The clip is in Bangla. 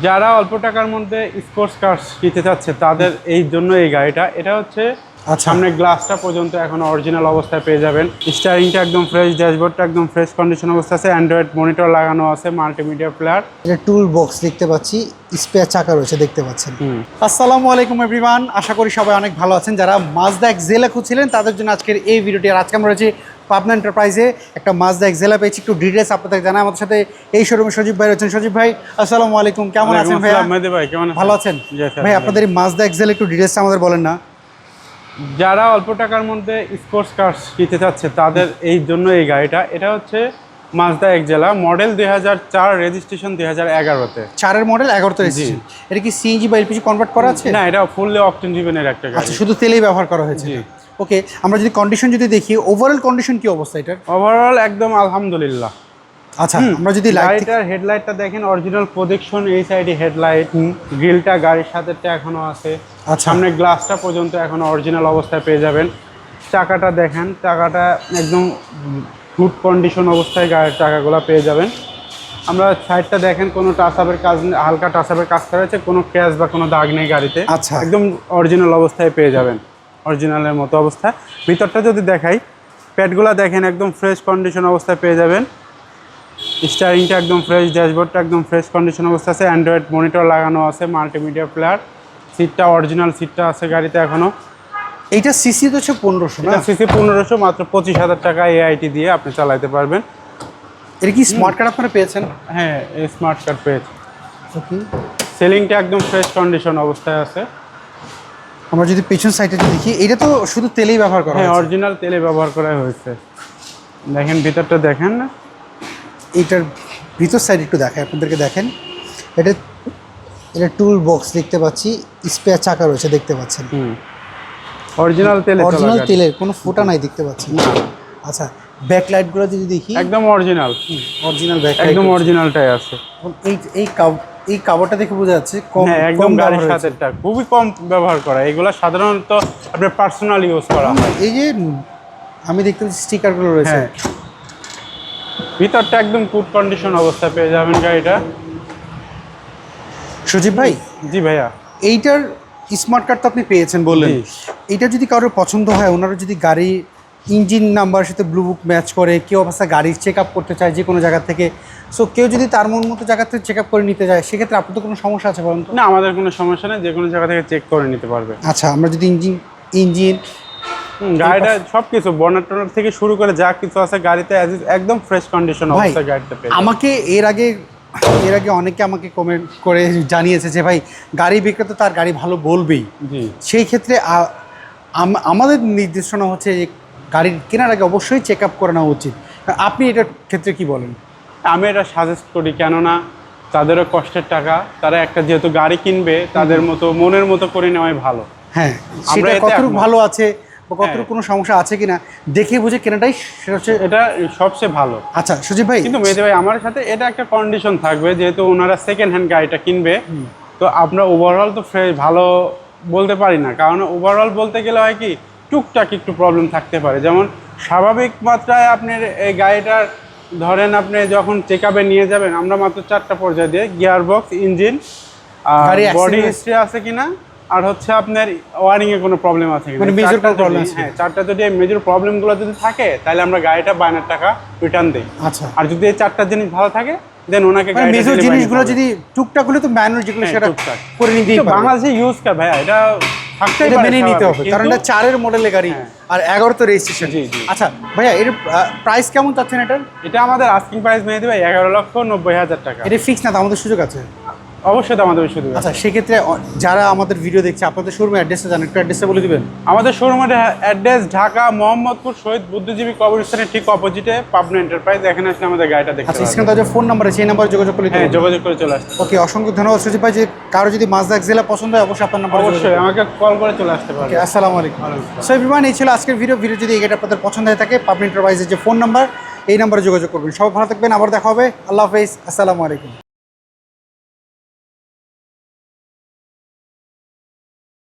যারা অল্প টাকার মধ্যে স্পোর্টস কার নিতে চাচ্ছে তাদের এই জন্য এই গাড়িটা। এটা হচ্ছে সামনে গ্লাসটা পর্যন্ত এখন অরিজিনাল অবস্থায় পেয়ে যাবেন। স্টিয়ারিংটা একদম ফ্রেশ, ড্যাশবোর্ডটা একদম ফ্রেশ কন্ডিশন অবস্থা আছে, অ্যান্ড্রয়েড মনিটর লাগানো আছে, মাল্টিমিডিয়া প্লেয়ার। এটা টুল বক্স দেখতে পাচ্ছি, স্পেয়ার চাকা রয়েছে দেখতে পাচ্ছেন। আসসালামু আলাইকুম এভরিওয়ান, আশা করি সবাই অনেক ভালো আছেন। যারা মাজদা এক্সেলা খুঁজছিলেন তাদের জন্য আজকের এই ভিডিওটি। আর আজকে আমরা রয়েছি পাবনা এন্টারপ্রাইজে, একটা মাজদা এক্সেলা পেয়েছি। একটু ডিটেলস আপনাদের জানাই। আমাদের সাথে এই শোরুমে সজীব ভাই রয়েছেন। সজীব ভাই আসসালামু আলাইকুম, কেমন আছেন ভাই? ভাই কেমন ভালো আছেন ভাই? আপনাদের এই মাজদা এক্সেলা একটু ডিটেলস আমাদের বলেন না। যারা অল্প টাকার মধ্যে স্পোর্টস কার নিতে চাচ্ছে তাদের এই জন্য এই গাড়িটা। এটা হচ্ছে মাজদা এক্সেলা, মডেল 2004, রেজিস্ট্রেশন 2011-তে। 4-এর মডেল, 11-তে রেজিস্ট্রেশন। এটা কি সিএনজি বা এলপিজি কনভার্ট করা আছে? না, এটা ফুললি অকটেন ড্রিভেনের একটা গাড়ি। আচ্ছা, শুধু তেলেই ব্যবহার করা হয়েছে। ওকে, আমরা যদি কন্ডিশন যদি দেখি, ওভারঅল কন্ডিশন কি অবস্থা এটার? ওভারঅল একদম আলহামদুলিল্লাহ। আচ্ছা, আমরা যদি গাড়িটার হেডলাইটটা দেখেন, অরিজিনাল প্রজেকশন, এই সাইডে হেডলাইট, গ্রিলটা গাড়ির সাথেটা এখনো আছে। সামনে গ্লাসটা পর্যন্ত এখনো অরিজিনাল অবস্থায় পেয়ে যাবেন। চাকাটা দেখেন, চাকাটা একদম গুড কন্ডিশন অবস্থায় গাড়ির চাকাগুলো পেয়ে যাবেন। আমরা সাইডটা দেখেন, কোনো টাচআপের কাজ, হালকা টাচআপের কাজ করা হয়েছে, কোনো ক্র্যাশ বা কোনো দাগ নেই গাড়িতে। আচ্ছা, একদম অরিজিনাল অবস্থায় পেয়ে যাবেন, অরিজিনালের মতো অবস্থা। ভিতরটা যদি দেখাই, প্যাডগুলো দেখেন একদম ফ্রেশ কন্ডিশন অবস্থায় পেয়ে যাবেন। স্টিয়ারিংটা একদম ফ্রেশ, ড্যাশবোর্ডটা একদম ফ্রেশ কন্ডিশন অবস্থা আছে, অ্যান্ড্রয়েড মনিটর লাগানো আছে, মাল্টিমিডিয়া প্লেয়ার। সিটটা অরিজিনাল সিটটা আছে গাড়িতে এখনো। এইটা সিসি তো হচ্ছে 1500 না? সিসি 1500, মাত্র 25,000 টাকা এআইটি দিয়ে আপনি চালাতে পারবেন। এটা কি স্মার্ট কার্ড আপনারা পেয়েছেন? হ্যাঁ, এই স্মার্ট কার্ড পেয়েছি। ওকে, সেলিংটা একদম ফ্রেশ কন্ডিশন অবস্থায় আছে। আমরা যদি পেছন সাইডে দেখি, এটা তো শুধু তেলেই ব্যবহার করা হ্যাঁ, হয়েছে। অরিজিনাল তেলে ব্যবহার করা হয়েছে। দেখেন ভিতরটা দেখেন না, এইটার ভিতর সাইড একটু দেখায় আপনাদেরকে। দেখেন, এটা টুল বক্স দেখতে পাচ্ছি, স্পেয়ার চাকা রয়েছে দেখতে পাচ্ছেন। অরিজিনাল তেলে, অরিজিনাল তেলের কোনো ফোঁটা নাই দেখতে পাচ্ছি। আচ্ছা, ব্যাকলাইটগুলো যদি দেখি, একদম অরিজিনাল, অরিজিনাল ব্যাকলাইট, একদম অরিজিনালটাই আছে। এই কাভারটা দেখে বোঝা যাচ্ছে হ্যাঁ, একদম গাড়ির সাথেটা খুবই কম ব্যবহার করা। এগুলো সাধারণত আপনার পার্সোনাল ইউজ করা হয়। এই যে আমি দেখতে পাচ্ছি স্টিকারগুলো রয়েছে। ভিতরটা একদম গুড কন্ডিশন অবস্থায় পেয়ে যাবেন গাড়িটা। সজীব ভাই, জি ভাইয়া, এইটার স্মার্ট কার্ড তো আপনি পেয়েছেন বললেন। এইটা যদি কারোর পছন্দ হয়, ওনারা যদি গাড়ি ইঞ্জিন নাম্বার সাথে ব্লু বুক ম্যাচ করে, কেউ অবস্থা গাড়ির চেক আপ করতে চায় যে কোনো জায়গা থেকে, সো কেউ যদি তার মন মতো জায়গা থেকে চেক আপ করে নিতে যায়, সেক্ষেত্রে আপনার তো কোনো সমস্যা আছে বলুন তো? না, আমাদের কোনো সমস্যা নেই, যে কোনো জায়গা থেকে চেক করে নিতে পারবে। আচ্ছা, আমরা যদি ইঞ্জিন গাড়িটা সব কিছু বনেট টনেট থেকে শুরু করে যা কিছু আছে গাড়িতে একদম ফ্রেশ কন্ডিশন অবস্থায় গাড়িটা পেয়ে যাবেন। আমাকে এর আগে অনেকে আমাকে কমেন্ট করে জানিয়েছে যে ভাই, গাড়ি বিক্রেতা তার গাড়ি ভালো বলবেই। সেই ক্ষেত্রে আমাদের নির্দেশনা হচ্ছে যে গাড়ি কেনার আগে অবশ্যই চেক আপ করানো উচিত। আপনি এটার ক্ষেত্রে কি বলেন? আমি এটা সাজেস্ট করি, কেননা তাদেরও কষ্টের টাকা, তারা একটা যেহেতু গাড়ি কিনবে, তাদের মতো মনের মতো করে নেওয়াই ভালো। হ্যাঁ, সেটা কতটুকু ভালো আছে বা কতটুকু কোনো সমস্যা আছে কিনা দেখে বুঝে কেনাটাই সেটা হচ্ছে, এটা সবচেয়ে ভালো। আচ্ছা সজীব ভাই, কিন্তু মেহেদি ভাই, আমার সাথে এটা একটা কন্ডিশন থাকবে, যেহেতু ওনারা সেকেন্ড হ্যান্ড গাড়িটা কিনবে, তো আমরা ওভারঅল তো ফ্রেশ ভালো বলতে পারি না। কারণ ওভারঅল বলতে গেলে হয় কি, টুকটাক একটু প্রবলেম থাকতে পারে। যেমন স্বাভাবিক মাত্রায় আপনার এই গাড়িটার ধরেন আপনি যখন চেক আপে নিয়ে যাবেন, আমরা মাত্র 4টা পর্যায়ে দিয়ে গিয়ার বক্স, ইঞ্জিন, আর বডি হিস্ট্রি আছে কিনা, আর হচ্ছে আপনার ওয়ারিং এ কোনো প্রবলেম আছে কিনা। হ্যাঁ, 4টা যদি এই মেজর প্রবলেমগুলো যদি থাকে, তাহলে আমরা গাড়িটা 52 টাকা রিটার্ন দিই। আচ্ছা, আর যদি এই 4টা জিনিস ভালো থাকে, দেন ওনাকে মেজর জিনিসগুলো যদি টুকটাক হলে তো ম্যানুয়াল যেগুলো সেটা করে নিতেই পারবে। বাংলাদেশে ইউজ কার ভাইয়া, এটা থাকতেই পারে, মেনে নিতে হবে, কারণ এটা 4-এর মডেলের গাড়ি আর 11 তো রেজিস্ট্রেশন। আচ্ছা ভাইয়া, এর প্রাইস কেমন চাচ্ছেন এটার? এটা আমাদের আস্কিং প্রাইস মেহেদি ভাই 11,90,000 টাকা। এটা ফিক্স না, আমাদের সুযোগ আছে? অবশ্যই তো আমাদের সুযোগ আছে। আচ্ছা, সেক্ষেত্রে যারা আমাদের ভিডিও দেখছে, আপনাদের শোরুমের অ্যাড্রেসটা জানেন, একটু অ্যাড্রেসটা বলে দিবেন। আমাদের শোরুমের অ্যাড্রেস ঢাকা মোহাম্মদপুর শহীদ বুদ্ধিজীবী কবরস্থানের ঠিক অপোজিটে পাবনা এন্টারপ্রাইজ। এখানে আসলে আমাদের গাড়িটা দেখতে পাবেন। স্ক্রিনে যে ফোন নাম্বার আছে, এই নাম্বারে যোগাযোগ করলে যোগাযোগ করে চলে আসতে। ওকে, অসংখ্য ধন্যবাদ সজীব ভাই। যে কারো যদি মাজদা এক্সেলা পছন্দ হয়, অবশ্যই আপনার নাম্বার, অবশ্যই আমাকে কল করে চলে আসতে পারবেন। আসসালামু আলাইকুম। সো এভরিওয়ান, এই ছিল আজকের ভিডিও যদি এই গাড়ি আপনাদের পছন্দ হয়ে থাকে, পাবনা এন্টারপ্রাইজের যে ফোন নাম্বার, এই নাম্বারে যোগাযোগ করবেন। সবাই ভালো থাকবেন, আবার দেখা হবে। আল্লাহ হাফেজ, আসসালামু আলাইকুম।